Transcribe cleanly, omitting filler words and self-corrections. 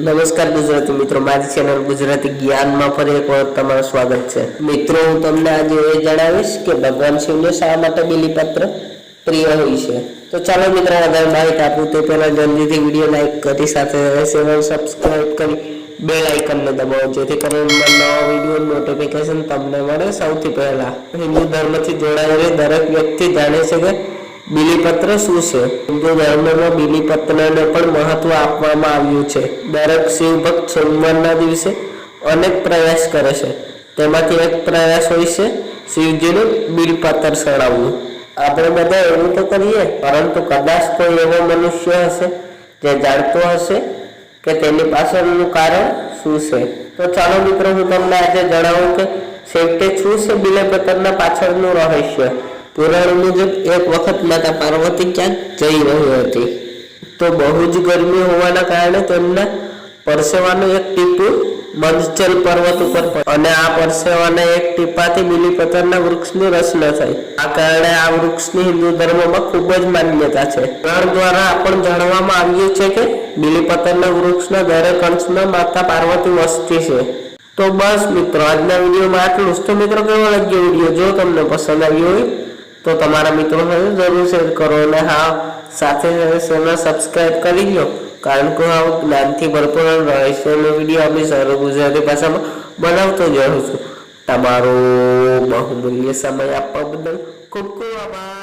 નમસ્કાર ગુજરાતી મિત્રો, મારી ચેનલ ગુજરાતી જ્ઞાનમાં ફરી એક વખત તમારું સ્વાગત છે। મિત્રો, હું તમને આજે એ જણાવીશ કે ભગવાન શિવને શા માટે બીલીપત્ર પ્રિય હોય છે। તો ચાલો મિત્રો, આગળ માહિતી આપું તે પહેલા જલ્દીથી વિડીયો લાઈક કરી સાથે ચેનલ સબસ્ક્રાઇબ કરી બેલ આઇકનને દબાવો જેથી કરીને નવા વિડીયો નોટિફિકેશન તમને મળે સૌથી પહેલા। હિન્દુ ધર્મથી જોડાયેલી દરેક વ્યક્તિ જાણે છે કે બીલીપત્ર શું છે। હિન્દુ ધર્મમાં બીલીપત્રને પણ મહત્વ આપવામાં આવ્યું છે। દરેક શિવ ભક્ત સોમવારના દિવસે અનેક પ્રયાસ કરે છે, તેમાંથી એક પ્રયાસ હોય છે શિવજીનું બીલીપત્ર ચડાવવું। આપણે બધા એવું તો કરીએ, પરંતુ કદાચ કોઈ એવો મનુષ્ય હશે જે જાણતો હશે કે તેની પાછળનું કારણ શું છે। તો ચાલો મિત્રો, હું તમને આજે જણાવું કે છેવટે શું છે બીલીપત્રના પાછળનું રહસ્ય। પુરાણ મુજબ એક વખત માતા પાર્વતી ક્યાંક જઈ રહી હતી, તો બહુ જ ગરમી હોવાના કારણે તેમના પરસેવાનું એક ટીપું મંદચલ પર્વત ઉપર પડ્યું અને આ પરસેવાના એક ટીપાથી બીલીપત્રના વૃક્ષની રચના થઈ। આ કારણે આ વૃક્ષની હિન્દુ ધર્મમાં ખૂબ જ માન્યતા છે। પુરાણ દ્વારા પણ જાણવામાં આવ્યું છે કે બીલીપત્રના વૃક્ષના દરેક અંશમાં માતા પાર્વતી વસતી છે। તો બસ મિત્રો, આજના વિડીયોમાં આટલું જ। તો મિત્રો, કેવો લાગ્યો વિડીયો? જો તમને પસંદ આવ્યો હોય તો તમારા મિત્રો સાથે જરૂર શેર કરો અને હા, સાથે ચેનલ સબસ્ક્રાઇબ કરી લો, કારણ કે હું જ્ઞાનથી ભરપૂર રહસ્યનો વિડીયો આપણી સરળ ગુજરાતી ભાષામાં બનાવતો જ રહું છું। તમારો બહુમૂલ્ય સમય આપવા બદલ ખૂબ ખૂબ આભાર।